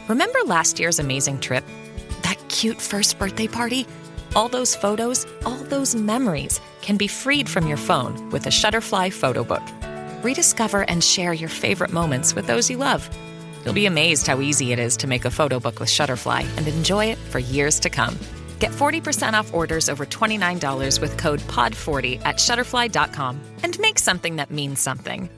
Remember last year's amazing trip? That cute first birthday party? All those photos, all those memories can be freed from your phone with a Shutterfly photo book. Rediscover and share your favorite moments with those you love. You'll be amazed how easy it is to make a photo book with Shutterfly and enjoy it for years to come. Get 40% off orders over $29 with code POD40 at Shutterfly.com and make something that means something.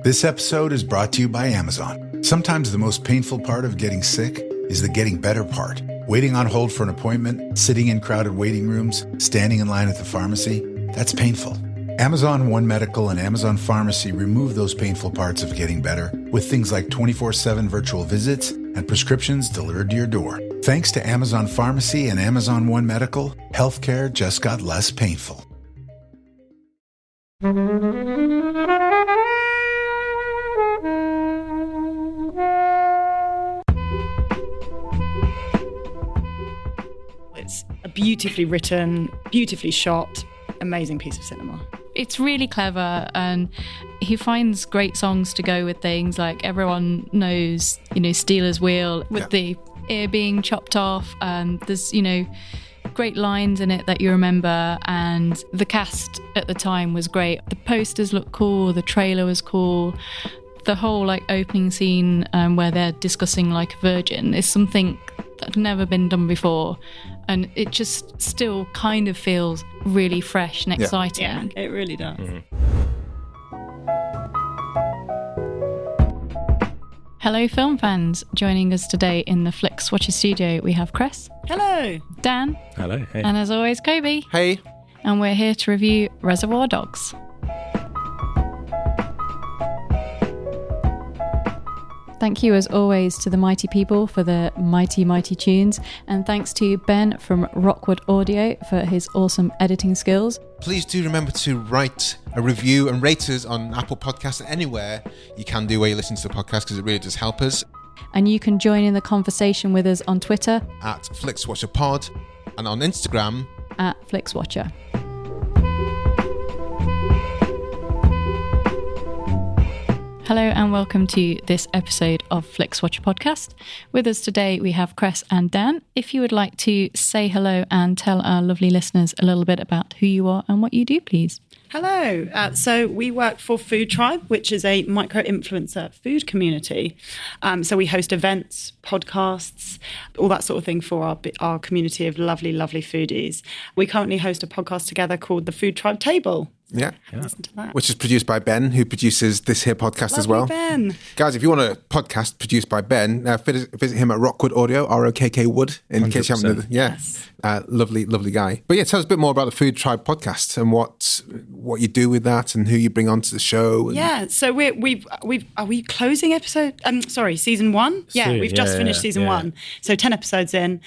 This episode is brought to you by Amazon. Sometimes the most painful part of getting sick is the getting better part. Waiting on hold for an appointment, sitting in crowded waiting rooms, standing in line at the pharmacy, that's painful. Amazon One Medical and Amazon Pharmacy remove those painful parts of getting better with things like 24/7 virtual visits and prescriptions delivered to your door. Thanks to Amazon Pharmacy and Amazon One Medical, healthcare just got less painful. It's a beautifully written, beautifully shot, amazing piece of cinema. It's really clever, and he finds great songs to go with things like everyone knows, Steelers Wheel with the ear being chopped off, and there's, great lines in it that you remember, and the cast at the time was great. The posters look cool, the trailer was cool. The whole opening scene where they're discussing a virgin is something that had never been done before, and it just still kind of feels really fresh and exciting. Yeah, it really does. Mm-hmm. Hello film fans, joining us today in the Flixwatcher studio we have Chris. Hello. Dan. Hello. Hey. And as always, Kobe. Hey. And we're here to review Reservoir Dogs. Thank you as always to the mighty people for the mighty, mighty tunes. And thanks to Ben from Rockwood Audio for his awesome editing skills. Please do remember to write a review and rate us on Apple Podcasts and anywhere you can do where you listen to the podcast, because it really does help us. And you can join in the conversation with us on Twitter at FlixWatcherPod and on Instagram at Flixwatcher. Hello and welcome to this episode of Flixwatcher Podcast. With us today we have Chris and Dan. If you would like to say hello and tell our lovely listeners a little bit about who you are and what you do, please. Hello. So we work for Food Tryb, which is a micro-influencer food community. So we host events, podcasts, all that sort of thing for our community of lovely, lovely foodies. We currently host a podcast together called the Food Tryb Table. Yeah. Listen to that. Which is produced by Ben, who produces this here podcast as well. Ben. Guys, if you want a podcast produced by Ben, visit him at Rockwood Audio, ROKK Wood, in 100%. Case you haven't. Yes. Lovely, lovely guy. But yeah, tell us a bit more about the Food Tryb podcast and what you do with that and who you bring onto the show. Yeah, so are we closing season 1? Yeah, we've just finished season 1. So 10 episodes in.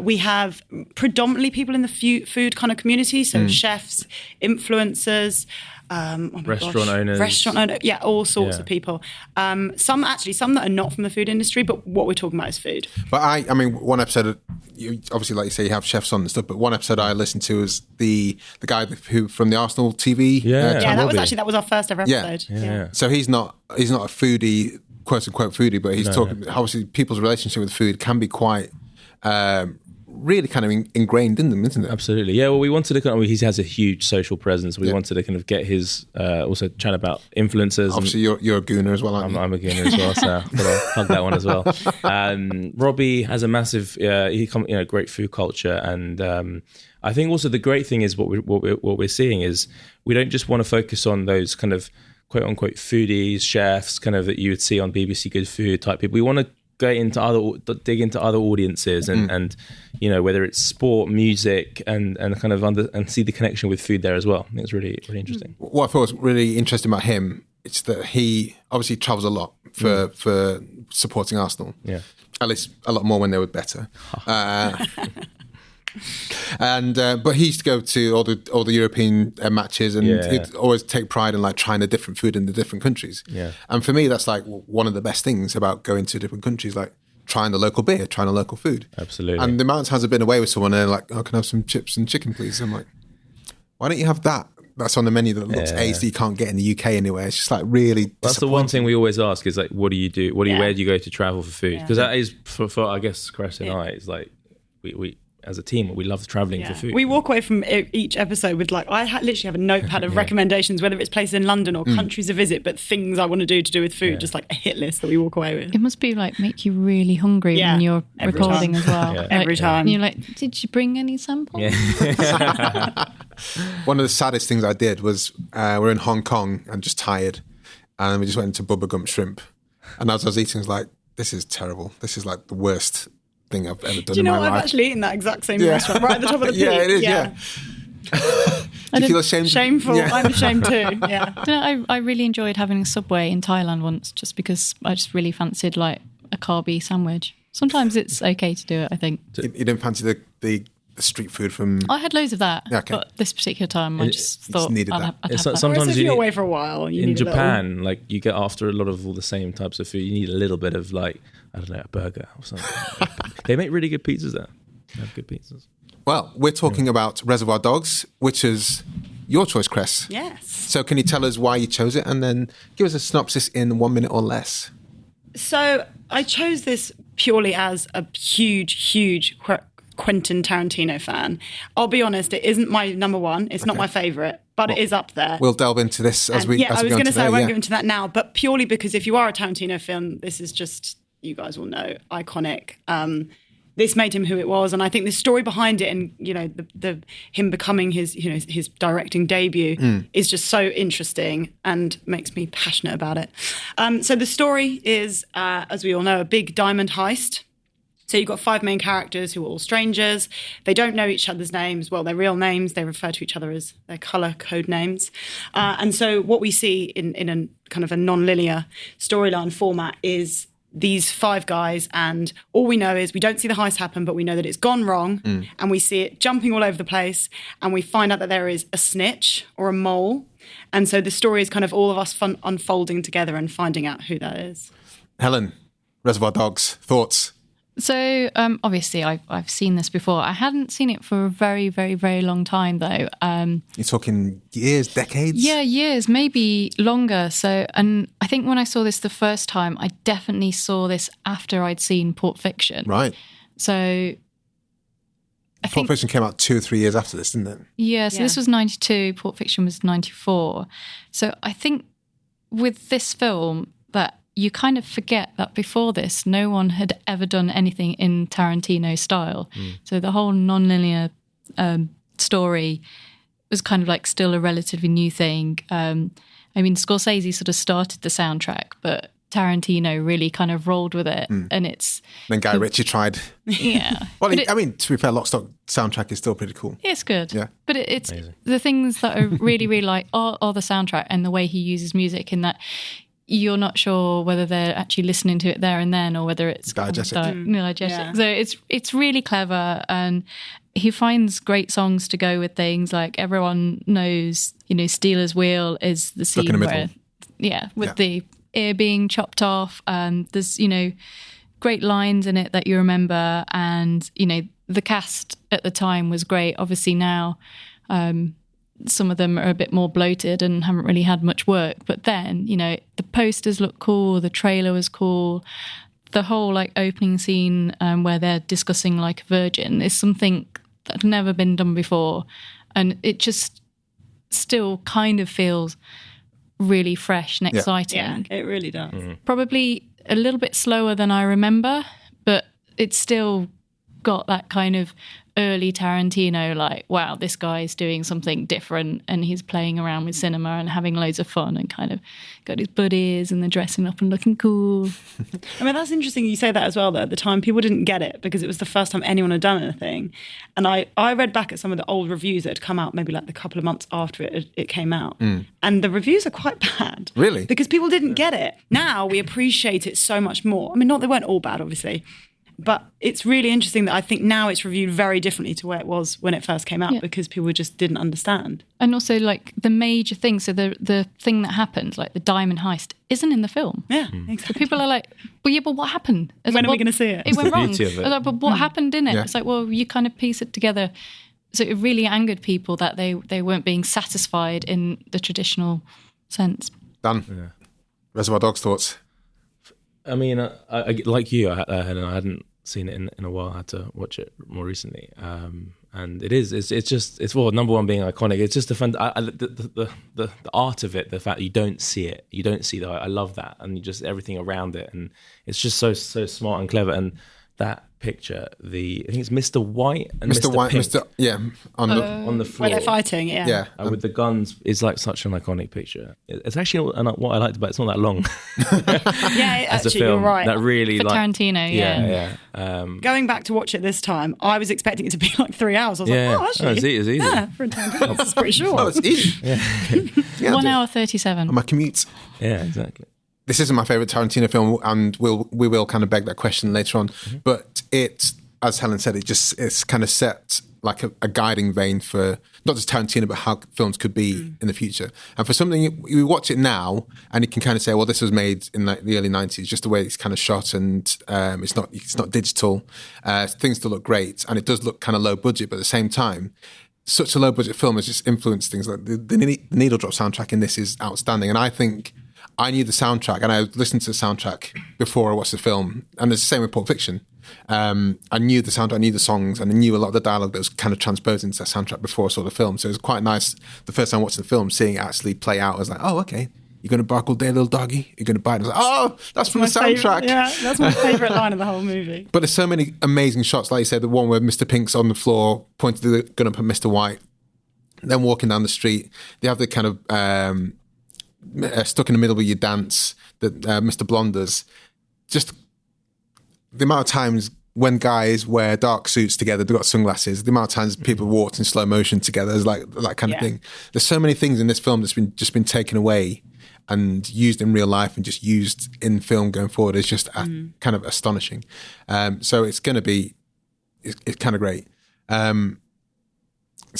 We have predominantly people in the food kind of community, so chefs, influencers, restaurant owners, yeah, all sorts of people. Some that are not from the food industry, but what we're talking about is food. But I mean, one episode, you obviously, like you say, you have chefs on and stuff. But one episode I listened to is the guy who from the Arsenal TV. That was our first ever episode. Yeah. So he's not a foodie, quote unquote foodie, but he's talking. Obviously, people's relationship with food can be quite. Really kind of ingrained in them, isn't it? Absolutely. Yeah, well, we wanted to he has a huge social presence. We wanted to kind of get his, also chatting about influencers. Obviously, you're a gooner as well, aren't you? I'm a gooner as well, so I've got to plug that one as well. Robbie has a massive, great food culture. And I think also the great thing is what we're seeing is we don't just want to focus on those kind of quote unquote foodies, chefs, kind of that you would see on BBC Good Food type people. We want to dig into other audiences and whether it's sport, music, and kind of and see the connection with food there as well. I think it's really, really interesting. What I thought was really interesting about him is that he obviously travels a lot for supporting Arsenal. Yeah, at least a lot more when they were better. But he used to go to all the European matches, and he'd always take pride in trying the different food in the different countries. Yeah. And for me, that's one of the best things about going to different countries, trying the local beer, trying the local food. Absolutely. And the amount of times I've been away with someone and they're like, "Oh, can I have some chips and chicken, please?" I'm like, "Why don't you have that that's on the menu that looks ace that you can't get in the UK anywhere. It's just like really. That's the one thing we always ask is like, what do you do? Where do you go to travel for food? Because that is for I guess Chris and I, it's like we as a team, we love traveling for food. We walk away from each episode with like, literally have a notepad of recommendations, whether it's places in London or countries to visit, but things I want to do with food, just like a hit list that we walk away with. It must be like make you really hungry when you're recording as well. Like, every time. And you're like, did you bring any samples? Yeah. One of the saddest things I did was we're in Hong Kong and just tired, and we just went into Bubba Gump Shrimp, and as I was eating, I was like, this is terrible. This is like the worst thing I've ever done in my life. Do you know I've actually eaten that exact same restaurant right at the top of the peak? Yeah, it is, Do you feel ashamed? Shameful. Yeah. I'm ashamed too. Yeah. I really enjoyed having a Subway in Thailand once, just because I just really fancied like a carby sandwich. Sometimes it's okay to do it, I think. You didn't fancy the street food from... I had loads of that, but this particular time I just thought needed that. I'd have that. Sometimes if you're away for a while, you in need Japan, like you get after a lot of all the same types of food, you need a little bit of like, I don't know, a burger or something. They make really good pizzas there. They have good pizzas. Well, we're talking about Reservoir Dogs, which is your choice, Cress. Yes. So can you tell us why you chose it, and then give us a synopsis in 1 minute or less? So I chose this purely as a huge Quentin Tarantino fan. I'll be honest, it isn't my number one. It's not my favourite, but it is up there. We'll delve into this as we I was going to say I won't go into that now, but purely because if you are a Tarantino film, this is just, you guys will know, iconic. This made him who it was, and I think the story behind it, and the him becoming his his directing debut is just so interesting and makes me passionate about it. So the story is, as we all know, a big diamond heist. So you've got 5 main characters who are all strangers. They don't know each other's names. Well, their real names. They refer to each other as their colour code names. And so what we see in a kind of a non-linear storyline format is these 5 guys, and all we know is we don't see the heist happen, but we know that it's gone wrong, and we see it jumping all over the place, and we find out that there is a snitch or a mole. And so the story is kind of all of us unfolding together and finding out who that is. Helen, Reservoir Dogs, thoughts? So obviously I've seen this before. I hadn't seen it for a very, very, very long time though. You're talking years, decades? Yeah, years, maybe longer. So, and I think when I saw this the first time, I definitely saw this after I'd seen Pulp Fiction. Right. So Pulp Fiction came out 2 or 3 years after this, didn't it? Yeah, so this was 92, Pulp Fiction was 94. So I think with this film that you kind of forget that before this, no one had ever done anything in Tarantino style. So the whole non-linear story was kind of like still a relatively new thing. I mean, Scorsese sort of started the soundtrack, but Tarantino really kind of rolled with it. And it's... Then Guy Ritchie tried. Yeah. Well, I mean, to be fair, Lock, Stock soundtrack is still pretty cool. It's good. Yeah. But it's the things that I really, really like are the soundtrack and the way he uses music, in that you're not sure whether they're actually listening to it there and then, or whether it's diegetic. Yeah. So it's really clever, and he finds great songs to go with things. Like everyone knows, Steelers Wheel is the scene where, the ear being chopped off. There's great lines in it that you remember, and the cast at the time was great. Obviously now, some of them are a bit more bloated and haven't really had much work. But then, the posters look cool, the trailer was cool. The whole like opening scene where they're discussing like a virgin is something that's never been done before. And it just still kind of feels really fresh and exciting. Yeah, it really does. Probably a little bit slower than I remember, but it's still got that kind of early Tarantino, like, wow, this guy's doing something different, and he's playing around with cinema and having loads of fun, and kind of got his buddies and they're dressing up and looking cool. I mean, that's interesting you say that as well, though. At the time, people didn't get it because it was the first time anyone had done anything. And I read back at some of the old reviews that had come out maybe like a couple of months after it came out. And the reviews are quite bad. Really? Because people didn't get it. Now we appreciate it so much more. I mean, not they weren't all bad, obviously. But it's really interesting that I think now it's reviewed very differently to where it was when it first came out, because people just didn't understand. And also, like, the major thing, so the thing that happened, like the diamond heist, isn't in the film. Yeah, exactly. So people are like, well, yeah, but what happened? When are we going to see it? It went wrong. Beauty of it. Like, but what happened in it? It's like, well, you kind of piece it together So it really angered people that they weren't being satisfied in the traditional sense. Dan, Reservoir Dogs thoughts? I mean, I like you, I hadn't seen it in a while. I had to watch it more recently, and it's well, number one being iconic. It's just the art of it, the fact that you don't see it, I love that, and just everything around it, and it's just so smart and clever. And that picture, I think it's Mr. White and Mr. White, Pink, on the floor where they're fighting, with the guns, is like such an iconic picture. It's actually what I liked about it, it's not that long. Yeah, as actually, a film, you're right. that really For Tarantino, Going back to watch it this time, I was expecting it to be like 3 hours. I was like, oh, actually, it's easy. Yeah, for a Tarantino, it's pretty short. Oh, it's easy. 1 hour 37. On my commute. Yeah, exactly. This isn't my favourite Tarantino film, and we will kind of beg that question later on. Mm-hmm. But it's, as Helen said, it's kind of set like a guiding vein for not just Tarantino, but how films could be in the future. And for something, you watch it now, and you can kind of say, well, this was made in like the early 90s, just the way it's kind of shot, and it's not digital. Things still look great, and it does look kind of low budget, but at the same time, such a low budget film has just influenced things. Like the Needle Drop soundtrack in this is outstanding, and I think I knew the soundtrack, and I listened to the soundtrack before I watched the film. And it's the same with Pulp Fiction. I knew the soundtrack, I knew the songs, and I knew a lot of the dialogue that was kind of transposed into that soundtrack before I saw the film. So it was quite nice the first time watching the film, seeing it actually play out. I was like, oh, okay, you're going to bark all day, little doggy? You're going to bite? And I was like, oh, that's from the soundtrack. That's my favourite line of the whole movie. But there's so many amazing shots, like you said, the one where Mr. Pink's on the floor, pointing the gun up at Mr. White, then walking down the street. They have the kind of stuck in the middle with your dance that Mr. Blonde does. Just the amount of times when guys wear dark suits together, they've got sunglasses, the amount of times people walked in slow motion together, is like that kind of thing. There's so many things in this film that's been taken away and used in real life and just used in film going forward. Is just kind of astonishing. So it's going to be, it's kind of great. So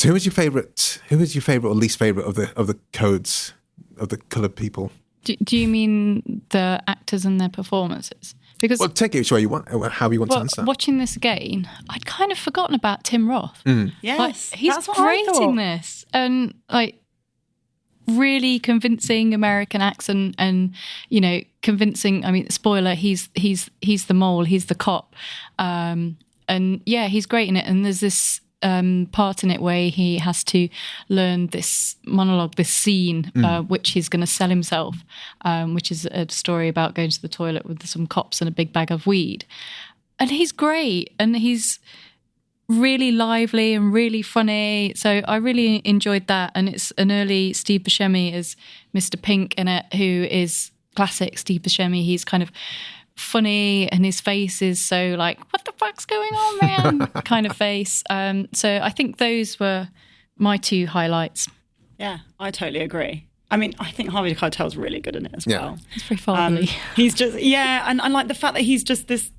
who was your favorite or least favorite of the codes of the coloured people? Do you mean the actors and their performances? Because take it which way you want, how you want to answer. Watching this again, I'd kind of forgotten about Tim Roth. Yes, like, he's great in this, and like really convincing American accent, and convincing. I mean, spoiler: he's the mole, he's the cop, and yeah, he's great in it. And there's this part in it where he has to learn this monologue, this scene, which he's going to sell himself, which is a story about going to the toilet with some cops and a big bag of weed. And he's great, and he's really lively and really funny. So I really enjoyed that. And it's an early Steve Buscemi as Mr. Pink in it, who is classic Steve Buscemi. He's kind of funny, and his face is so like, what the fuck's going on, man? kind of face. So I think those were my two highlights. Yeah, I totally agree. I mean, I think Harvey Keitel's really good in it as well. He's very fatherly. He's just, and like the fact that he's just this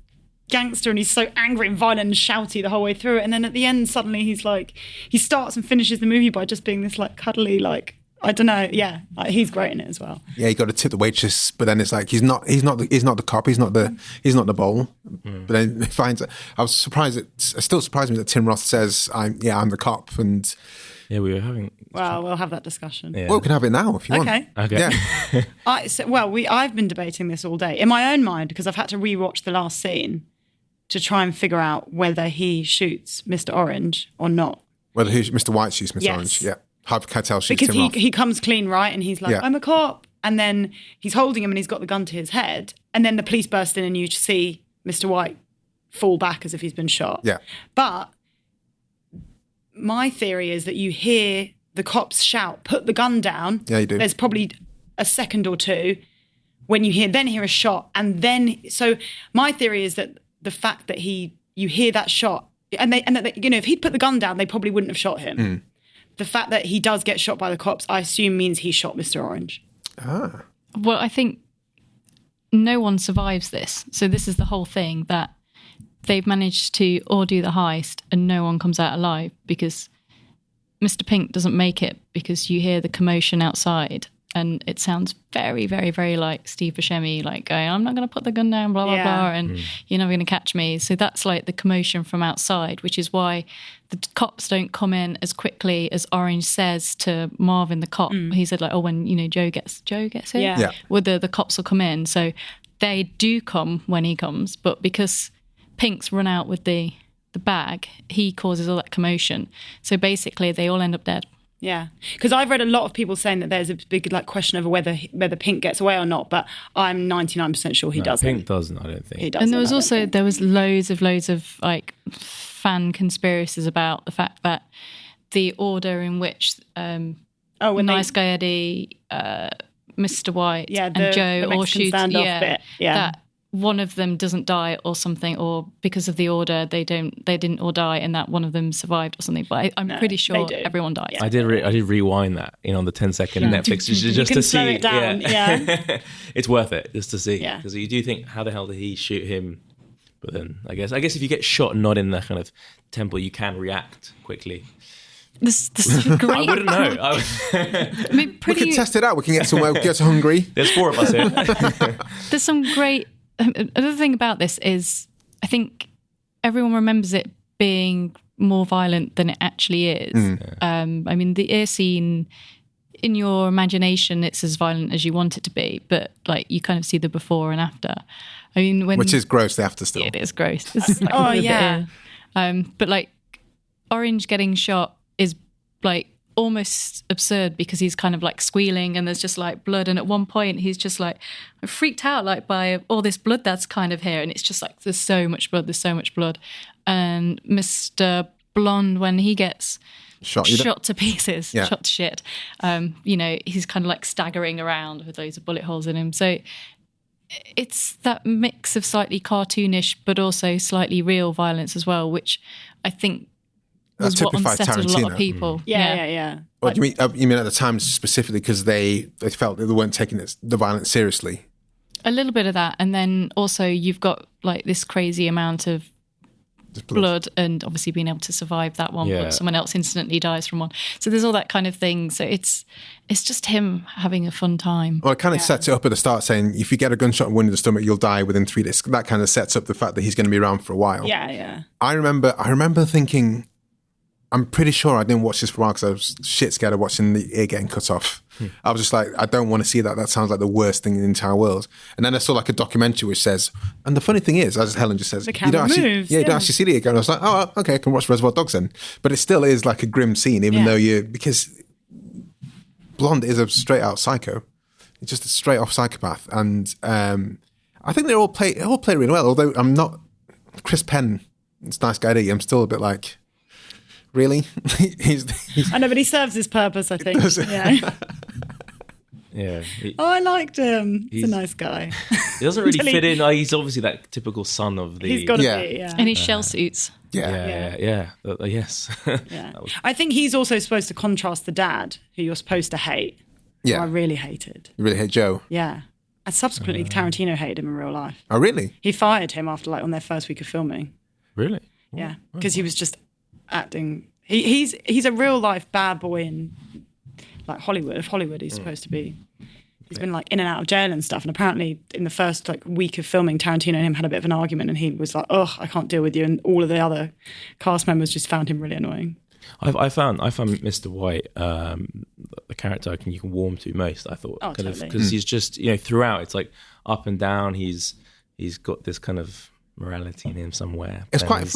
gangster, and he's so angry and violent and shouty the whole way through it. And then at the end, suddenly he's like, he starts and finishes the movie by just being this like cuddly, like, I don't know. Yeah, like, he's great in it as well. Yeah, you got to tip the waitress, but then it's like he's not the cop. He's not the bowl. But then he finds it. It still surprised me that Tim Roth says, "I'm the cop." And yeah, we were having. Well, we'll have that discussion. Yeah. Well, we can have it now if you want. Okay. Yeah. I've been debating this all day in my own mind, because I've had to rewatch the last scene to try and figure out whether he shoots Mr. Orange or not. Whether Mr. White shoots Mr. Orange. Yeah. Harvey Keitel shoots because Tim Roth. he comes clean, right? And he's like, I'm a cop. And then he's holding him and he's got the gun to his head. And then the police burst in and you see Mr. White fall back as if he's been shot. Yeah. But my theory is that you hear the cops shout, put the gun down. Yeah, you do. There's probably a second or two when you hear a shot. And then, so my theory is that the fact that you hear that shot, and that if he'd put the gun down, they probably wouldn't have shot him. The fact that he does get shot by the cops, I assume means he shot Mr. Orange. Ah. Well, I think no one survives this. So this is the whole thing, that they've managed to all do the heist and no one comes out alive, because Mr. Pink doesn't make it because you hear the commotion outside. and it sounds very, very, very like Steve Buscemi, like going, I'm not going to put the gun down, blah, blah, blah, and you're never going to catch me. So that's like the commotion from outside, which is why the cops don't come in as quickly as Orange says to Marvin the cop. He said like, oh, when, Joe gets here, well, the cops will come in. So they do come when he comes, but because Pink's run out with the bag, he causes all that commotion. So basically they all end up dead. Yeah, because I've read a lot of people saying that there's a big question over whether Pink gets away or not, but I'm 99% sure he doesn't. Pink doesn't, I don't think. He doesn't. And there was loads of like fan conspiracies about the fact that the order in which Nice Guy Eddie, Mr. White, and Joe all shoot, that one of them doesn't die or something, or because of the order they didn't all die, and that one of them survived or something. But I'm pretty sure everyone dies. Yeah. I did rewind that on the 10-second Netflix just to see. It down. Yeah. It's worth it just to see, because you do think, how the hell did he shoot him? But then I guess if you get shot not in that kind of temple, you can react quickly. This is great. I wouldn't know. I mean, we can test it out. We can get somewhere. Get hungry. There's 4 of us here. There's some great. Another thing about this is, I think everyone remembers it being more violent than it actually is. I mean, the ear scene, in your imagination, it's as violent as you want it to be, but like you kind of see the before and after. I mean, which is gross. The after still. It is gross. It's like, but like Orange getting shot is like almost absurd, because he's kind of like squealing and there's just like blood, and at one point he's just like freaked out like by all this blood that's kind of here, and it's just like there's so much blood. And Mr. Blonde, when he gets shot to pieces, shot to shit, he's kind of like staggering around with loads of bullet holes in him. So it's that mix of slightly cartoonish but also slightly real violence as well, which I think was what unsettled Tarantino. A lot of people. Yeah. What do you mean? You mean at the time specifically because they felt that they weren't taking the violence seriously? A little bit of that, and then also you've got like this crazy amount of blood, and obviously being able to survive that one, but someone else instantly dies from one. So there's all that kind of thing. So it's just him having a fun time. Well, it kind of sets it up at the start, saying if you get a gunshot wound in the stomach, you'll die within 3 days. That kind of sets up the fact that he's going to be around for a while. Yeah. I remember thinking, I'm pretty sure I didn't watch this for a while because I was shit scared of watching the ear getting cut off. I was just like, I don't want to see that. That sounds like the worst thing in the entire world. And then I saw like a documentary which says, and the funny thing is, as Helen just says, the camera moves. You don't actually see the ear going. I was like, oh, okay, I can watch Reservoir Dogs then. But it still is like a grim scene, even though because Blonde is a straight out psycho. It's just a straight off psychopath. And I think they all play really well. Although I'm not Chris Penn, it's Nice Guy Eddie. I'm still a bit like, really? he's I know, but he serves his purpose, I think. Yeah. I liked him. He's a nice guy. He doesn't really fit in. He's obviously that typical son of the... He's got to be, And his shell suits. Yeah. Yes. I think he's also supposed to contrast the dad, who you're supposed to hate. Yeah. Who I really hated. You really hate Joe? Yeah. And subsequently, Tarantino hated him in real life. Oh, really? He fired him after, on their first week of filming. Really? Yeah. Because he was just acting... He's a real life bad boy in like Hollywood. If Hollywood, he's supposed to be. He's been like in and out of jail and stuff. And apparently, in the first week of filming, Tarantino and him had a bit of an argument, and he was like, "Oh, I can't deal with you." And all of the other cast members just found him really annoying. I found Mr. White, the character you can warm to most. I thought, because he's just throughout it's like up and down. He's got this kind of morality in him somewhere. It's quite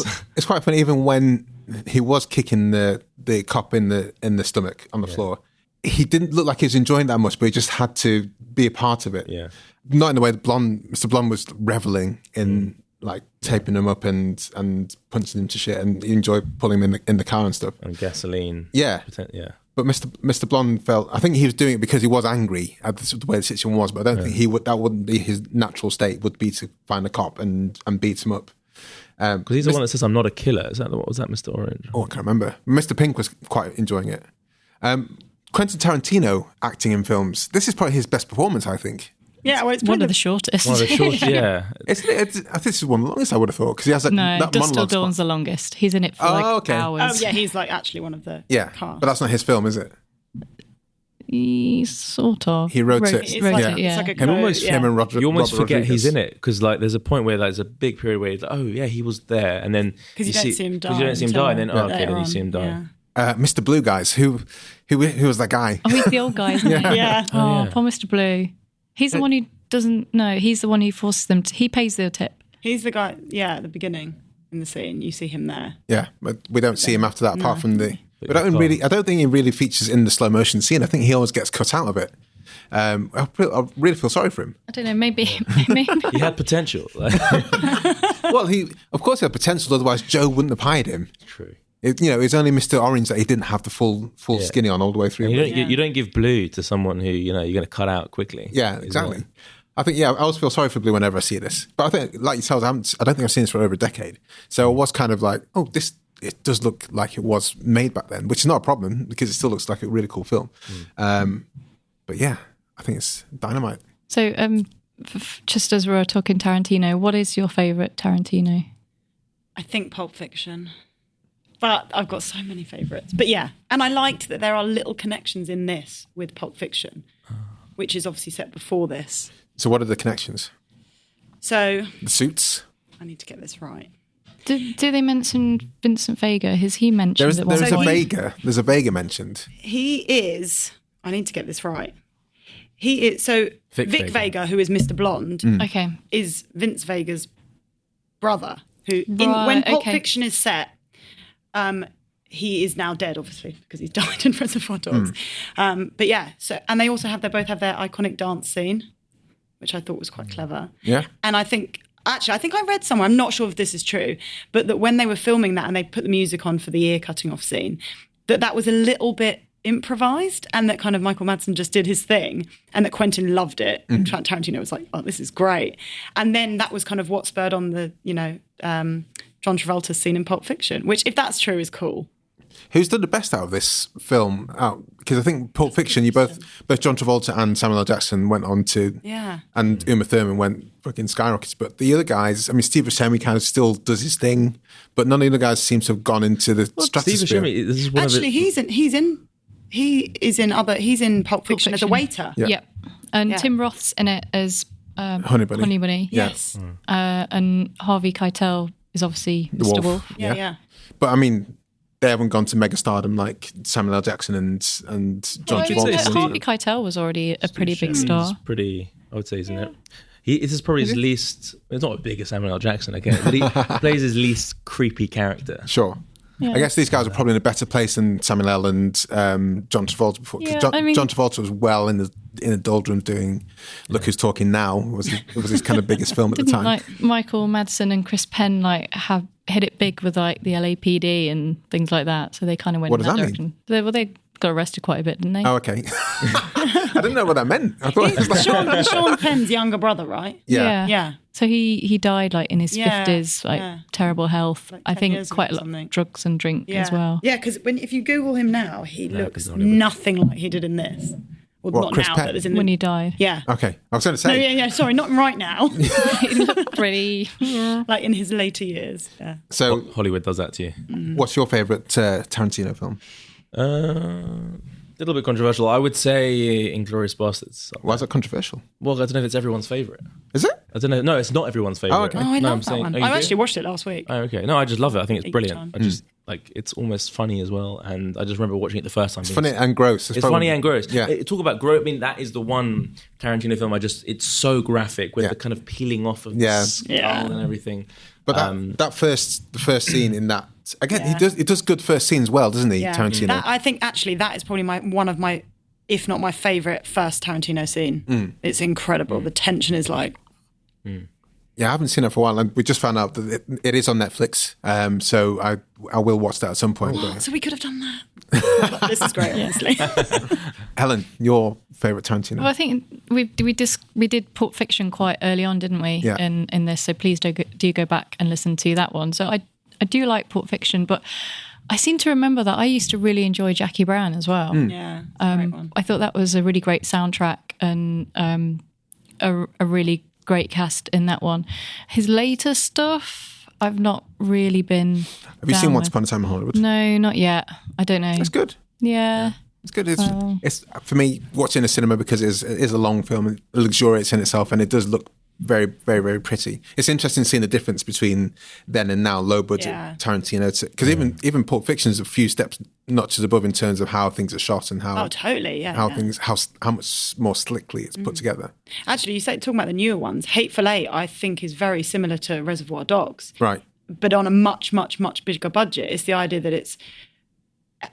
funny. Even when he was kicking the cop in the stomach on the floor, he didn't look like he was enjoying that much, but he just had to be a part of it. Yeah, not in the way Mr. Blonde was reveling in like taping him up and punching him to shit, and he enjoyed pulling him in the car and stuff. And gasoline. Yeah. But Mr. Blonde felt, I think he was doing it because he was angry at the way the situation was, but I don't think that wouldn't be his natural state, would be to find a cop and beat him up. Because he's the one that says, I'm not a killer. What was that, Mr. Orange? Oh, I can't remember. Mr. Pink was quite enjoying it. Quentin Tarantino acting in films. This is probably his best performance, I think. Yeah, well, it's one of the shortest. One of the shortest, yeah. I think this is one of the longest, I would have thought, because he has that Dust Till Dawn's the longest. He's in it for hours. Oh, yeah, he's like actually one of the cast. But that's not his film, is it? He sort of. He wrote it. It's Wrote like, it, yeah. it's like a And quote, almost him and Roger. You almost Robert forget Rodriguez. he's in it because like there's a point where there's a big period where he's like, oh yeah, he was there, and then 'Cause you don't see him die because you don't see him die, and then until okay, later then you on, see him die. yeah. Mr. Blue, guys. Who was that guy? Oh, he's the old guy, isn't he? Yeah. Oh, yeah. poor Mr. Blue. He's the one who doesn't know. He's the one who forces them to. He pays the tip. He's the guy, at the beginning in the scene. You see him there. Yeah, but we don't see him after that, apart from the. But I don't think he really features in the slow motion scene. I think he always gets cut out of it. I really feel sorry for him. I don't know. Maybe. He had potential. Well, of course he had potential. Otherwise, Joe wouldn't have hired him. True. It's only Mr. Orange that he didn't have the full skinny on all the way through. And you don't give Blue to someone who you're going to cut out quickly. Yeah, exactly. I think, I always feel sorry for Blue whenever I see this. But I think, like yourselves, I don't think I've seen this for over a decade. So I was kind of like, oh, it does look like it was made back then, which is not a problem because it still looks like a really cool film. But yeah, I think it's dynamite. So, just as we're talking Tarantino, what is your favourite Tarantino? I think Pulp Fiction. But I've got so many favourites. But yeah, and I liked that there are little connections in this with Pulp Fiction, which is obviously set before this. So what are the connections? So The suits? I need to get this right. Do they mention Vincent Vega? Has he mentioned at one There's a point? Vega. There's a Vega mentioned. He is, I need to get this right. He is, so Vic Vega, who is Mr. Blonde, Okay. is Vince Vega's brother, who, Right, when Pulp okay. Fiction is set, he is now dead, obviously, because he's died in Reservoir Dogs. But yeah, and they also both have their iconic dance scene, which I thought was quite clever. Yeah. And I think I read somewhere, I'm not sure if this is true, but that when they were filming that and they put the music on for the ear cutting off scene, that was a little bit improvised and that kind of Michael Madsen just did his thing and that Quentin loved it. And Tarantino was like, oh, this is great. And then that was kind of what spurred on the, John Travolta's scene in Pulp Fiction, which if that's true is cool. Who's done the best out of this film? Because I think Pulp Fiction, both John Travolta and Samuel L. Jackson went on to, and Uma Thurman went fucking skyrockets. But the other guys, I mean, Steve Buscemi kind of still does his thing, but none of the other guys seem to have gone into the stratosphere. Steve Buscemi, this is one Actually, of he's in Pulp Fiction as a waiter. Yeah. Yep. And Yeah. Tim Roth's in it as Honey Bunny. Honey Bunny. Yes. And Harvey Keitel is obviously The Mr. Wolf. Wolf. Yeah. But I mean, they haven't gone to megastardom like Samuel L. Jackson and John say Travolta. Steve- Harvey Keitel was already a pretty big star. He's pretty, I would say, isn't it? This is probably his least. It's not as big as Samuel L. Jackson again, but he plays his least creepy character. Sure. I guess these guys are probably in a better place than Samuel L. and John Travolta before. 'Cause Yeah, John Travolta was well in the doldrums doing Look Who's Talking Now. It was his kind of biggest film at the Didn't time. like Michael Madsen and Chris Penn have hit it big with like the LAPD and things like that, so they kind of went What in does that that mean? direction. They got arrested quite a bit, didn't they? Oh, okay. I didn't know what that meant. I thought it was like, Sean Penn's younger brother, right? yeah. Yeah. So he died like in his Yeah, 50s, like yeah. terrible health. Like I 10 think years ago quite a or lot something. of drugs and drink Yeah. as well. Yeah, because if you Google him now, he looks he's not even- nothing like he did in this. Well, What, not Chris now, Penn? but as in When he died. Yeah. Okay. I was going to No, say. yeah. Sorry, not right now. He looked pretty. Like in his later years. Yeah. So, Hollywood does that to you. what's your favourite Tarantino film? A little bit controversial. I would say Inglourious Bastards. Why is that controversial? Well, I don't know if it's everyone's favourite. Is it? I don't know. No, it's not everyone's favourite. Oh, okay. Oh, I no, love that one. oh, you I do? actually watched it last week. Oh, okay. No, I just love it. I think it's Big brilliant. time. I just it's almost funny as well. And I just remember watching it the first time. It's funny and gross. It's funny and gross. Yeah. Talk about gross. I mean, that is the one Tarantino film. It's so graphic with Yeah. the kind of peeling off of Yeah. the skull Yeah. and everything. But the first scene in that again, he does good first scenes well, doesn't he? Yeah. Tarantino. I think actually that is probably one of my, if not my favourite, first Tarantino scene. It's incredible. The tension is like. Yeah, I haven't seen it for a while, and we just found out that it is on Netflix. So I will watch that at some point. But- So we could have done that. This is great, honestly. Helen, your favourite Tarantino? Well, I think we did Pulp Fiction quite early on, didn't we? Yeah. In this, so please do go back and listen to that one. So I do like Pulp Fiction, but I seem to remember that I used to really enjoy Jackie Brown as well. Yeah, it's a great one. I thought that was a really great soundtrack and a really great cast in that one. His later stuff, I've not really been. Have you seen down Once with. Upon a Time in Hollywood? No, not yet. I don't know. It's good. Yeah. It's good. It's for me watching a cinema because it is a long film. It luxuriates in itself, and it does look very, very, very pretty. It's interesting seeing the difference between then and now, low budget Tarantino. Because even Pulp Fiction is a few steps notches above in terms of how things are shot and how things how much more slickly it's put together. Actually, you say talking about the newer ones. Hateful Eight, I think, is very similar to Reservoir Dogs, right? But on a much, much, much bigger budget. It's the idea that it's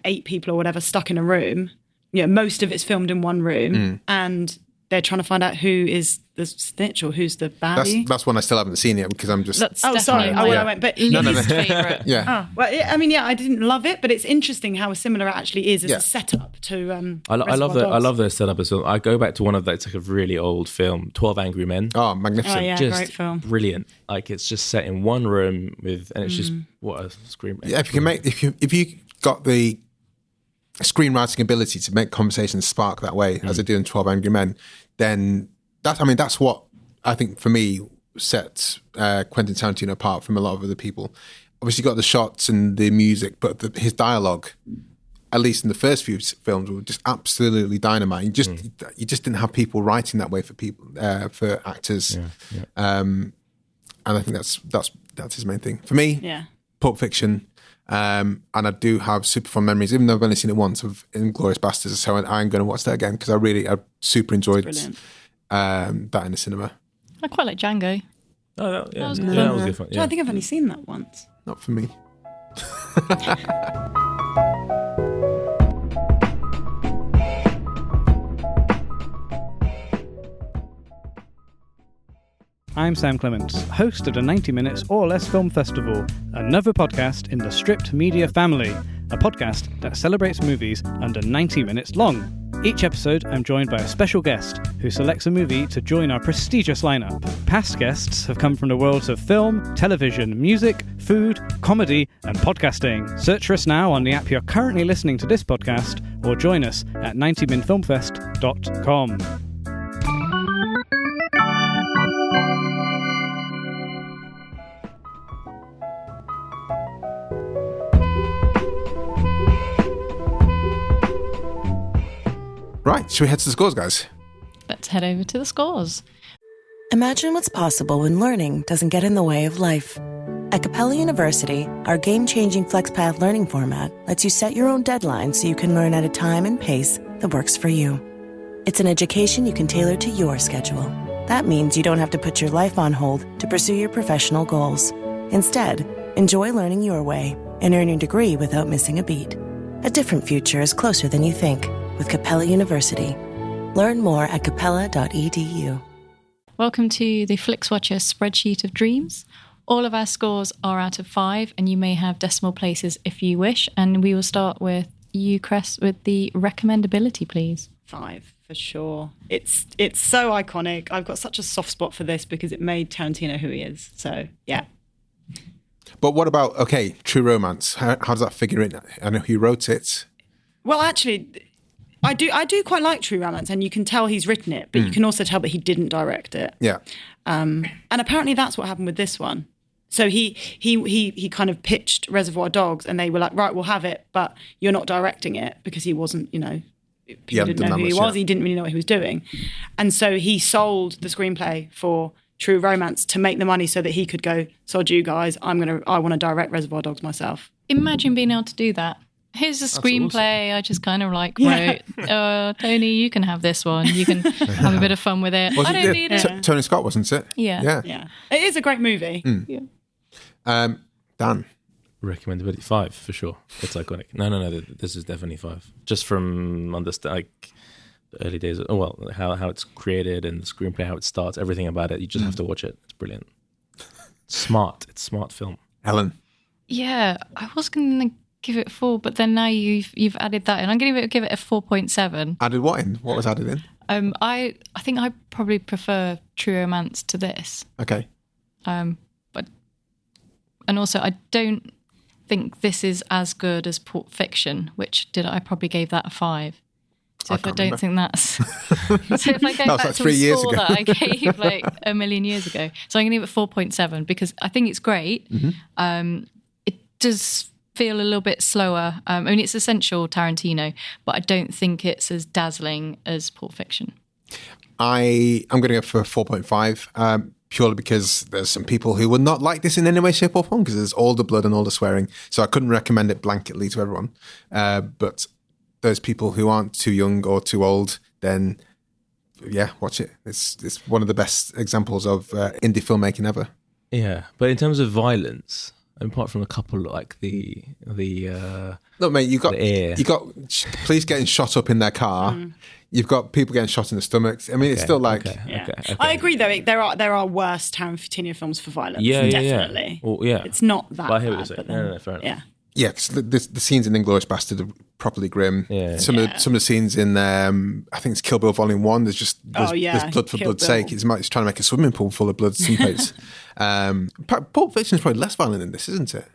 8 people or whatever stuck in a room. Most of it's filmed in one room, and they're trying to find out who is the snitch or who's the baddie. That's one I still haven't seen yet because I'm just. Sorry, I went. But least favourite. Yeah. Well, I didn't love it, but it's interesting how similar it actually is as a setup to. I love their setup as well. I go back to one of those, like a really old film, 12 Angry Men. Oh, magnificent! Oh, yeah, just great film. Brilliant. Like it's just set in one room and it's just what a screenplay. Yeah, if you got the screenwriting ability to make conversations spark that way, as they do in 12 Angry Men, then that's what I think for me sets Quentin Tarantino apart from a lot of other people. Obviously, you got the shots and the music, but his dialogue, at least in the first few films, were just absolutely dynamite. You just didn't have people writing that way for people, for actors, and I think that's his main thing for me. Yeah, Pulp Fiction. And I do have super fond memories, even though I've only seen it once, of Inglourious Basterds. So I'm going to watch that again because I super enjoyed that in the cinema. I quite like Django. Oh, that was good. That was good fun. Yeah. I think I've only seen that once. Not for me. I'm Sam Clements, host at a 90 Minutes or Less Film Festival, another podcast in the Stripped Media family, a podcast that celebrates movies under 90 minutes long. Each episode, I'm joined by a special guest who selects a movie to join our prestigious lineup. Past guests have come from the worlds of film, television, music, food, comedy, and podcasting. Search for us now on the app you're currently listening to this podcast, or join us at 90minfilmfest.com. Right, should we head to the scores, guys? Let's head over to the scores. Imagine what's possible when learning doesn't get in the way of life. At Capella University, our game-changing FlexPath learning format lets you set your own deadlines so you can learn at a time and pace that works for you. It's an education you can tailor to your schedule. That means you don't have to put your life on hold to pursue your professional goals. Instead, enjoy learning your way and earn your degree without missing a beat. A different future is closer than you think with Capella University. Learn more at capella.edu. Welcome to the Flixwatcher spreadsheet of dreams. All of our scores are out of 5, and you may have decimal places if you wish. And we will start with you, Cress, with the recommendability, please. 5 for sure. It's so iconic. I've got such a soft spot for this because it made Tarantino who he is. So yeah. But what about True Romance? How does that figure in? I know who wrote it. Well, actually, I do quite like True Romance, and you can tell he's written it, but you can also tell that he didn't direct it. Yeah. And apparently that's what happened with this one. So he kind of pitched Reservoir Dogs, and they were like, right, we'll have it, but you're not directing it, because he wasn't, people didn't know who he was. He didn't really know what he was doing. And so he sold the screenplay for True Romance to make the money so that he could go, sod you guys, I want to direct Reservoir Dogs myself. Imagine being able to do that. Here's a screenplay I just kind of wrote. Tony, you can have this one. You can have a bit of fun with it. I don't need it. Tony Scott, wasn't it? Yeah. It is a great movie. Yeah. Dan? Recommendability 5 for sure. It's iconic. No. This is definitely 5. Just from the early days. How it's created and the screenplay, how it starts, everything about it. You just have to watch it. It's brilliant. Smart. It's smart film. Ellen? Yeah, I was going to give it 4, but then now you've added that in. I'm going to give it a 4.7. Added what in? What was added in? I think I probably prefer True Romance to this. Okay. And also I don't think this is as good as Pulp Fiction, which I probably gave that a 5. So if I don't think that's... so if I go back to the score that I gave a million years ago. So I'm going to give it 4.7 because I think it's great. Mm-hmm. It does feel a little bit slower. I mean, it's essential Tarantino, but I don't think it's as dazzling as Pulp Fiction. I'm going to go for 4.5, purely because there's some people who would not like this in any way, shape or form, because there's all the blood and all the swearing. So I couldn't recommend it blanketly to everyone. But those people who aren't too young or too old, then yeah, watch it. It's one of the best examples of indie filmmaking ever. Yeah, but in terms of violence, apart from a couple like the look, mate, you got police getting shot up in their car. You've got people getting shot in the stomachs. I mean, it's still like. Okay. I agree, though. There are worse Tarantino films for violence. Yeah, definitely. Well, yeah, it's not that. But I hear what bad, you're saying. but then, No, fair enough. Yeah. Yeah, because the scenes in Inglourious Bastard are properly grim. Yeah. Some of the scenes in I think it's Kill Bill Volume 1. There's blood for blood's sake. It's trying to make a swimming pool full of blood. Some places. Pulp Fiction is probably less violent than this, isn't it?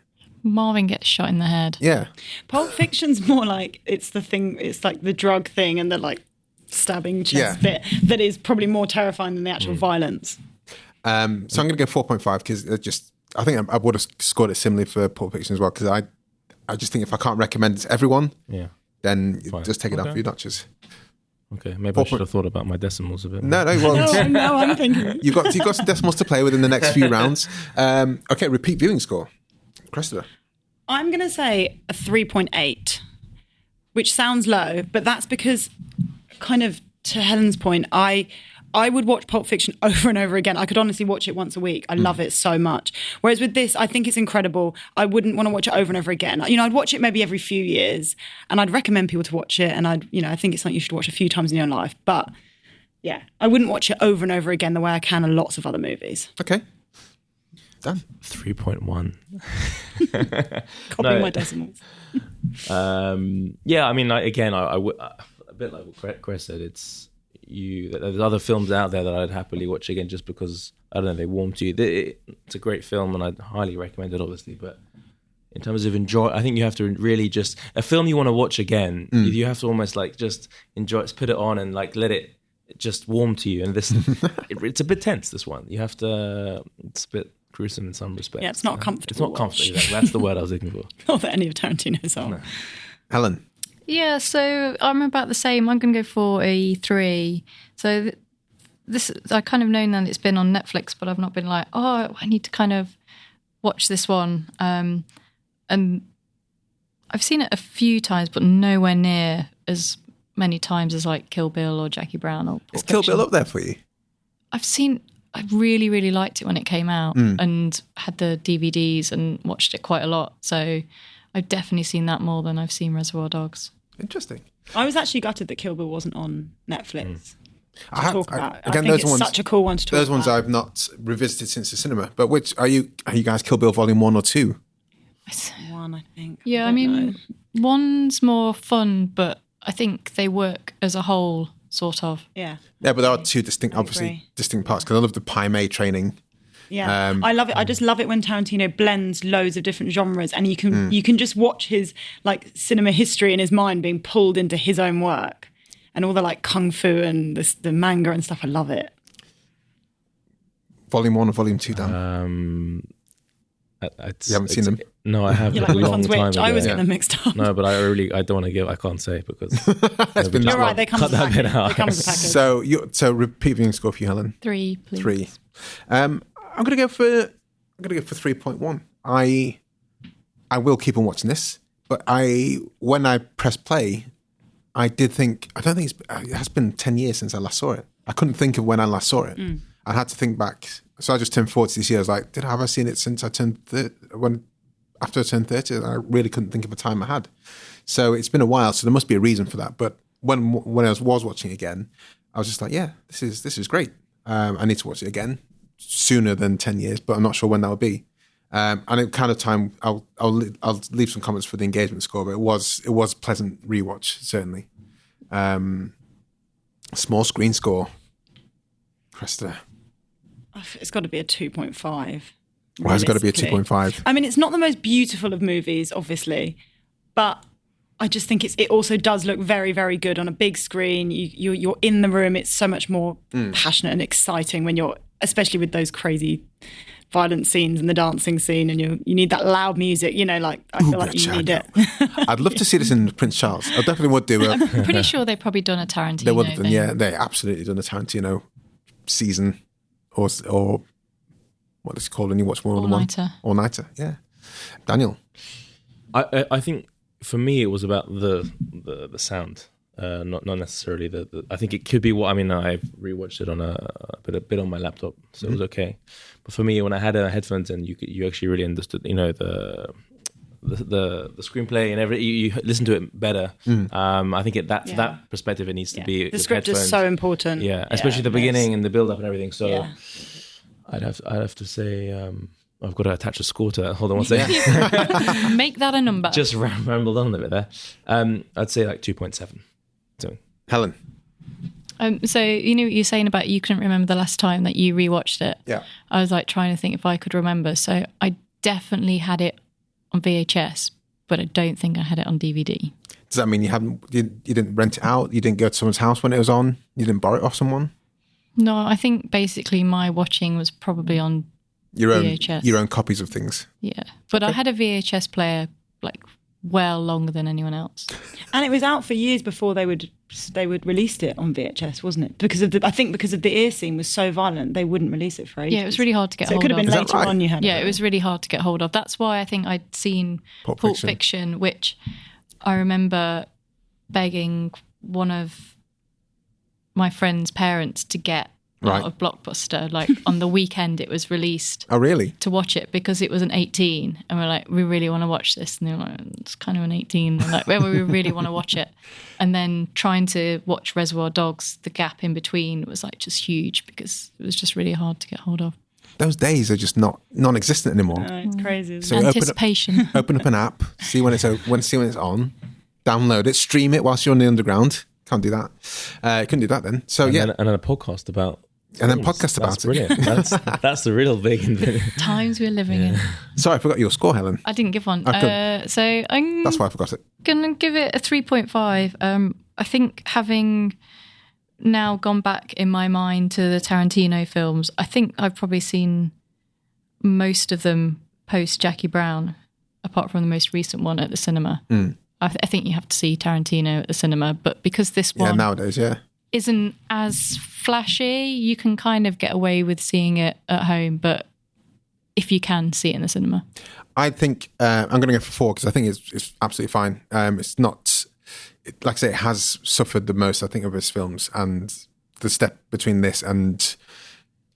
Marvin gets shot in the head. Yeah. Pulp Fiction's more like it's like the drug thing and the like stabbing chest bit that is probably more terrifying than the actual violence. So I'm going to go 4.5 because I think I would have scored it similarly for Pulp Fiction as well, because I just think if I can't recommend it to everyone, then just take it down a few notches. Okay, maybe I should have thought about my decimals a bit more. No, well, no, I'm thinking. You've got some decimals to play with in the next few rounds. Okay, repeat viewing score. Cressida. I'm going to say a 3.8, which sounds low, but that's because, kind of to Helen's point, I would watch Pulp Fiction over and over again. I could honestly watch it once a week. I love it so much. Whereas with this, I think it's incredible. I wouldn't want to watch it over and over again. I'd watch it maybe every few years, and I'd recommend people to watch it. And I think it's something you should watch a few times in your own life. But yeah, I wouldn't watch it over and over again the way I can on lots of other movies. Okay. Done. 3.1. Copying my decimals. Yeah, I mean, again, I would a bit like what Chris said. There's other films out there that I'd happily watch again just because, I don't know, they warm to you. It's a great film and I'd highly recommend it, obviously. But in terms of I think you have to really just, a film you want to watch again, you have to almost like just enjoy it, put it on and like let it just warm to you. And this, it's a bit tense, this one. You have to, it's a bit gruesome in some respects. Yeah, it's not comfortable. It's not comfortable, exactly. That's the word I was looking for. Not that any of Tarantino's are. No. Helen. Yeah, so I'm about the same. I'm going to go for a 3. So this, I kind of known that it's been on Netflix, but I've not been like, I need to kind of watch this one. And I've seen it a few times, but nowhere near as many times as like Kill Bill or Jackie Brown or Pulp Is Kill Fiction. Bill up there for you? I really, really liked it when it came out and had the DVDs and watched it quite a lot. So I've definitely seen that more than I've seen Reservoir Dogs. Interesting. I was actually gutted that Kill Bill wasn't on Netflix. I think those it's ones, such a cool one to talk about. Those ones I've not revisited since the cinema. But which are you guys Kill Bill Volume 1 or 2? One, I think. Yeah, I mean, one's more fun, but I think they work as a whole, sort of. Yeah. Yeah, but there are two distinct parts, because I love the Pai Mei training. Yeah, I love it. I just love it when Tarantino blends loads of different genres, and you can just watch his like cinema history in his mind being pulled into his own work, and all the like kung fu and the manga and stuff. I love it. Volume 1 or Volume 2, Dan? You haven't seen them? No, I have. You're like, which one's which? I always get them mixed up. No, but I don't want to give. I can't say because you're right. They come cut with that bit out. They come with the package. So repeat viewing score for you, Helen. 3, please. 3. I'm gonna go for 3.1. I will keep on watching this, but when I press play, I don't think it has been 10 years since I last saw it. I couldn't think of when I last saw it. I had to think back. So I just turned 40 this year. I was like, have I seen it since I turned after I turned 30? I really couldn't think of a time I had. So it's been a while. So there must be a reason for that. But when I was watching it again, I was just like, yeah, this is great. I need to watch it again sooner than 10 years, but I'm not sure when that will be. And it kind of time I'll leave some comments for the engagement score, but it was a pleasant rewatch, certainly. Small screen score. Cressida. It's got to be a 2.5. Why has it got to be a 2.5? I mean, it's not the most beautiful of movies, obviously, but I just think it also does look very, very good on a big screen. You're in the room. It's so much more passionate and exciting when especially with those crazy violent scenes and the dancing scene, and you need that loud music, like I feel like you need it. I'd love to see this in Prince Charles. I definitely would do. I'm pretty sure they've probably done a Tarantino. They would have done, thing. yeah. They absolutely done a Tarantino season or what is it called when you watch more than one? All-nighter, yeah. Daniel? I think for me it was about the sound. Not necessarily I think it could be what I rewatched it on a bit on my laptop, so it was okay. But for me, when I had headphones and you actually really understood, the screenplay and you listen to it better. I think that perspective it needs to be. The script is so important. Yeah, especially the beginning and the build up and everything. So I'd have to say. I've got to attach a score to that. Hold on one second. Make that a number. Just rambled on a bit there. I'd say like 2.7. So. Helen? So you know what you're saying about you couldn't remember the last time that you rewatched it? Yeah. I was like trying to think if I could remember. So I definitely had it on VHS, but I don't think I had it on DVD. Does that mean you didn't rent it out? You didn't go to someone's house when it was on? You didn't borrow it off someone? No, I think basically my watching was probably on VHS. Your own copies of things. Yeah. But I had a VHS player like well longer than anyone else. And it was out for years before they would release it on VHS, wasn't it? Because of the ear scene was so violent, they wouldn't release it for ages. Yeah, it was really hard to get hold of. So it could have been later on you had it. Yeah, it was really hard to get hold of. That's why I think I'd seen Pulp Fiction, which I remember begging one of my friend's parents to get out of Blockbuster. Like on the weekend it was released. Oh, really? To watch it because it was an 18. And we're like, we really want to watch this. And they were like, it's kind of an 18. And like, well, we really want to watch it. And then trying to watch Reservoir Dogs, the gap in between was like just huge because it was just really hard to get hold of. Those days are just non-existent anymore. It's crazy. So anticipation. Open up an app, see when it's on, download it, stream it whilst you're on the underground. Can't do that. Couldn't do that then. So and then a podcast about. And then podcast about it. Brilliant. That's the real big times we're living in. Sorry, I forgot your score, Helen. I didn't give one. So I'm. That's why I forgot it. Gonna give it a 3.5. I think having now gone back in my mind to the Tarantino films, I think I've probably seen most of them post Jackie Brown, apart from the most recent one at the cinema. I think you have to see Tarantino at the cinema, but because this one nowadays, isn't as flashy, you can kind of get away with seeing it at home, but if you can, see it in the cinema. I think I'm going to go for 4 because I think it's absolutely fine. It's not, like I say, it has suffered the most, I think, of his films, and the step between this and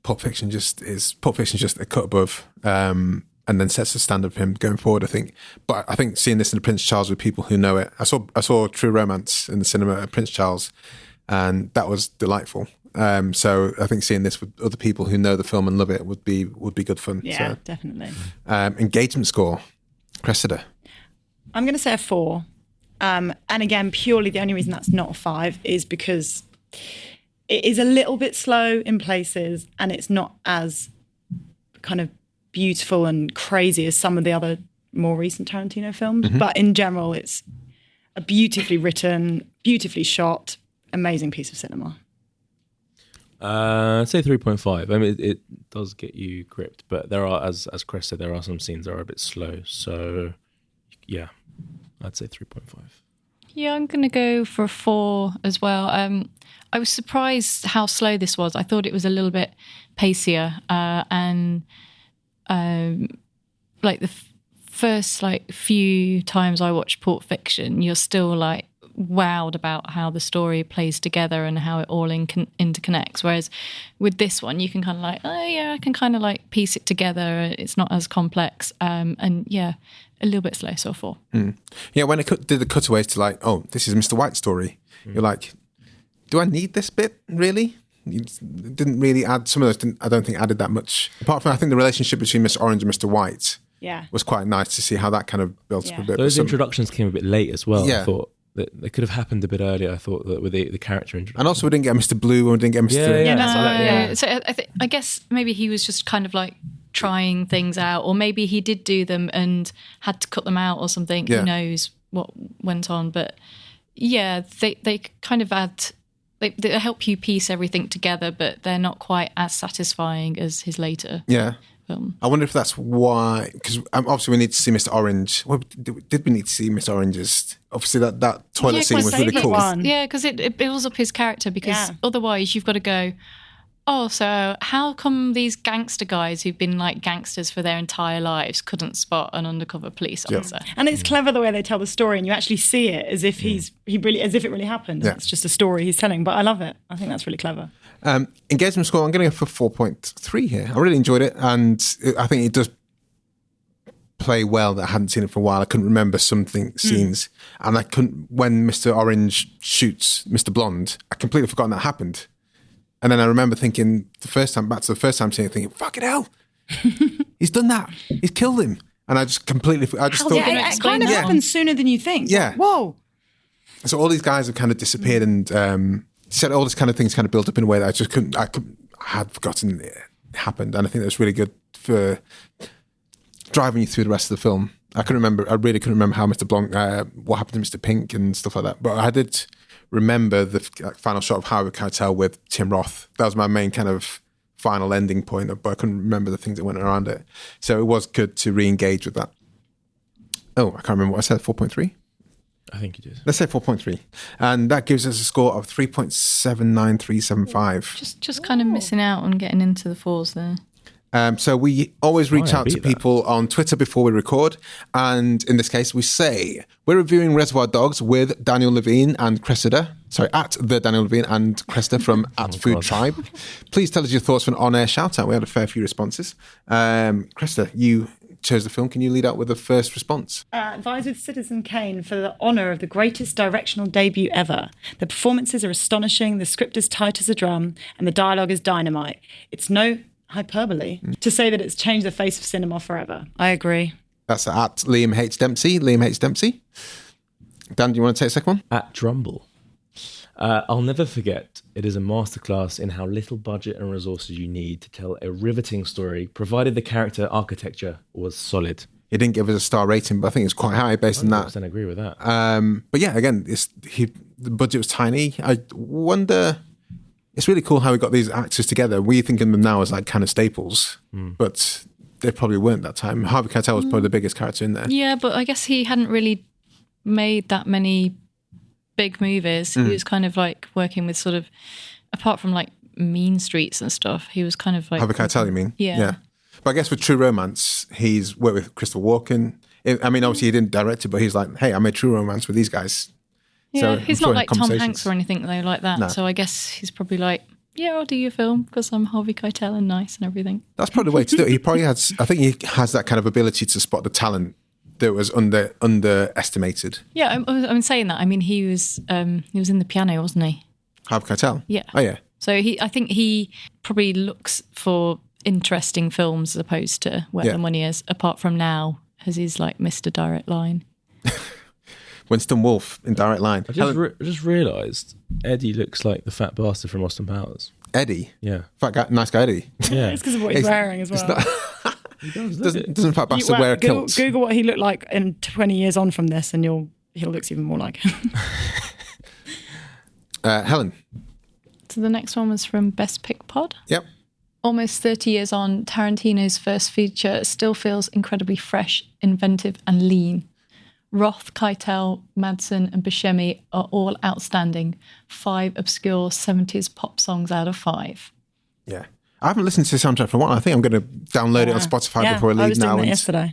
Pulp Fiction just a cut above, and then sets the standard for him going forward, I think. But I think seeing this in the Prince Charles with people who know it, I saw True Romance in the cinema at Prince Charles, and that was delightful. So I think seeing this with other people who know the film and love it would be good fun. Yeah, so, definitely. Engagement score, Cressida. I'm going to say a 4. And again, purely the only reason that's not a 5 is because it is a little bit slow in places, and it's not as kind of beautiful and crazy as some of the other more recent Tarantino films. But in general, it's a beautifully written, beautifully shot, amazing piece of cinema. I'd say 3.5. I mean, it does get you gripped, but there are, as Chris said, there are some scenes that are a bit slow. So, yeah, I'd say 3.5. Yeah, I'm going to go for a 4 as well. I was surprised how slow this was. I thought it was a little bit pacier, and like the first few times I watched Pulp Fiction, you're still like wowed about how the story plays together and how it all interconnects. Whereas with this one, you can kind of like, oh yeah, I can kind of like piece it together. It's not as complex, and yeah, a little bit slow. So 4. Yeah, when it did the cutaways to like, oh, this is Mr. White's story. You're like, do I need this bit really? It didn't really add. Some of those I don't think added that much. Apart from, I think the relationship between Mr. Orange and Mr. White was quite nice to see how that kind of built up a bit. Those introductions came a bit late as well. Yeah. I thought that they could have happened a bit earlier. I thought that with the character introduction. And also we didn't get Mr. Blue and we didn't get Mr. So I guess maybe he was just kind of like trying things out, or maybe he did do them and had to cut them out or something. Who knows what went on? But yeah, they kind of add they help you piece everything together, but they're not quite as satisfying as his later film. I wonder if that's why, because obviously we need to see Mr. Orange. Well, did we need to see Mr. Orange's? Obviously that toilet scene was really cool. Yeah, because it builds up his character, because otherwise you've got to go, oh, so how come these gangster guys who've been like gangsters for their entire lives couldn't spot an undercover police officer? And it's clever the way they tell the story, and you actually see it as if as if it really happened. It's just a story he's telling, but I love it. I think that's really clever. Engagement score, I'm going to go for 4.3 here. I really enjoyed it, and I think it does play well that I hadn't seen it for a while. I couldn't remember some scenes, and I couldn't, when Mr. Orange shoots Mr. Blonde, I completely forgotten that happened. And then I remember thinking back to the first time seeing it, thinking, fucking hell, he's done that. He's killed him. And I just completely, thought. It kind of happens sooner than you think. Yeah. Whoa. So all these guys have kind of disappeared, and said all this kind of things kind of built up in a way that I had forgotten it happened. And I think that's really good for driving you through the rest of the film. I really couldn't remember how Mr. Blanc, what happened to Mr. Pink and stuff like that. But I did remember the final shot of Harvey Keitel with Tim Roth. That was my main kind of final ending point, but I couldn't remember the things that went around it. So it was good to re-engage with that. Oh, I can't remember what I said, 4.3? I think you did. Let's say 4.3. And that gives us a score of 3.79375. Just kind of missing out on getting into the fours there. So we always reach out to people on Twitter before we record. And in this case, we say, we're reviewing Reservoir Dogs with Daniel Levine and Cressida. Sorry, at the Daniel Levine and Cressida from at Food Tryb. Please tell us your thoughts for an on-air shout-out. We had a fair few responses. Cressida, you chose the film. Can you lead out with the first response? Advise with Citizen Kane for the honour of the greatest directional debut ever. The performances are astonishing, the script is tight as a drum, and the dialogue is dynamite. It's no hyperbole to say that it's changed the face of cinema forever. I agree. That's at Liam Hates Dempsey. Liam Hates Dempsey. Dan, do you want to take a second one? At Drumble. I'll never forget, it is a masterclass in how little budget and resources you need to tell a riveting story, provided the character architecture was solid. He didn't give us a star rating, but I think it's quite high based on that. I agree with that. But yeah, again, the budget was tiny. I wonder... It's really cool how we got these actors together. We think of them now as like kind of staples, but they probably weren't that time. Harvey Keitel was probably the biggest character in there. Yeah, but I guess he hadn't really made that many big movies. He was kind of like working with sort of, apart from like Mean Streets and stuff, he was kind of like... Harvey Keitel, you mean? Yeah. But I guess with True Romance, he's worked with Christopher Walken. I mean, obviously he didn't direct it, but he's like, hey, I made True Romance with these guys. Yeah, so he's not like Tom Hanks or anything though like that. No. So I guess he's probably like, yeah, I'll do your film because I'm Harvey Keitel and nice and everything. That's probably the way to do it. He probably has, I think he has that kind of ability to spot the talent that was underestimated. Yeah, I'm saying that. I mean, he was in the piano, wasn't he? Harvey Keitel? Yeah. Oh, yeah. So I think he probably looks for interesting films as opposed to where the money is, apart from now, as he's like Mr. Direct Line. Winston Wolfe in Direct Line. I just realised Eddie looks like the fat bastard from Austin Powers. Eddie? Yeah. Fat guy, nice guy Eddie. Yeah. It's because of what he's wearing as well. He does, doesn't fat bastard wear a kilt? Google what he looked like in 20 years on from this and he'll look even more like him. Helen? So the next one was from Best Pick Pod. Yep. Almost 30 years on, Tarantino's first feature still feels incredibly fresh, inventive and lean. Roth, Keitel, Madsen and Buscemi are all outstanding. 5 obscure 70s pop songs out of 5. Yeah. I haven't listened to the soundtrack for a while. I think I'm going to download it on Spotify before I leave I was now. doing that yesterday.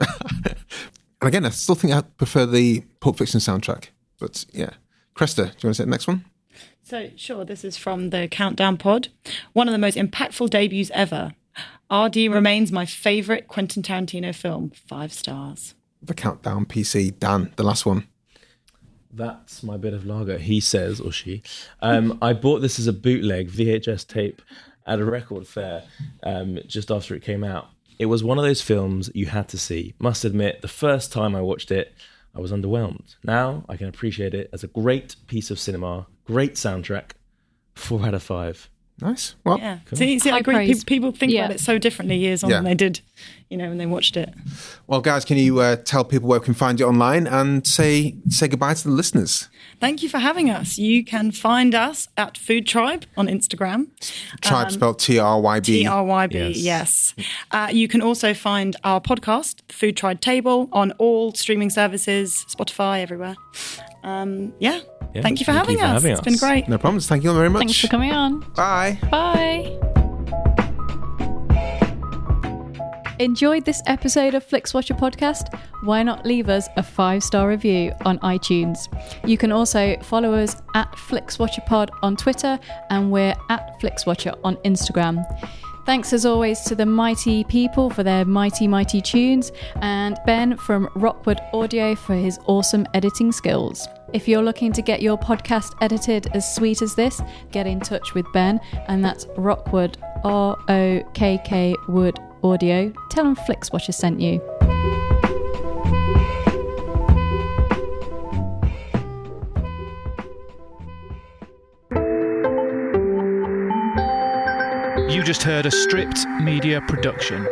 And again, I still think I prefer the Pulp Fiction soundtrack. But yeah. Cressida, do you want to say the next one? So, sure, this is from the Countdown Pod. One of the most impactful debuts ever. RD remains my favourite Quentin Tarantino film. 5 stars. The Countdown PC. Dan, the last one. That's my bit of lager, he says, or she. I bought this as a bootleg VHS tape at a record fair just after it came out. It was one of those films you had to see. Must admit, the first time I watched it, I was underwhelmed. Now I can appreciate it as a great piece of cinema, great soundtrack, 4 out of 5. Nice. Well, Yeah. cool. See, I High agree. praise. People think Yeah. about it so differently years on than they did, when they watched it. Well, guys, can you tell people where we can find you online and say goodbye to the listeners? Thank you for having us. You can find us at Food Tryb on Instagram. Tribe spelled Tryb. Tryb, yes. You can also find our podcast, the Food Tryb Table, on all streaming services, Spotify, everywhere. Thank you for having us. It's been great. No problems. Thank you very much. Thanks for coming on. Bye. Bye. Enjoyed this episode of Flixwatcher podcast? Why not leave us a 5-star review on iTunes? You can also follow us at FlixWatcherPod on Twitter, and we're at FlixWatcher on Instagram. Thanks as always to the mighty people for their mighty, mighty tunes, and Ben from Rockwood Audio for his awesome editing skills. If you're looking to get your podcast edited as sweet as this, get in touch with Ben, and that's Rockwood, ROKK Wood Audio. Tell them Flixwatcher sent you. You just heard a Stripped Media production.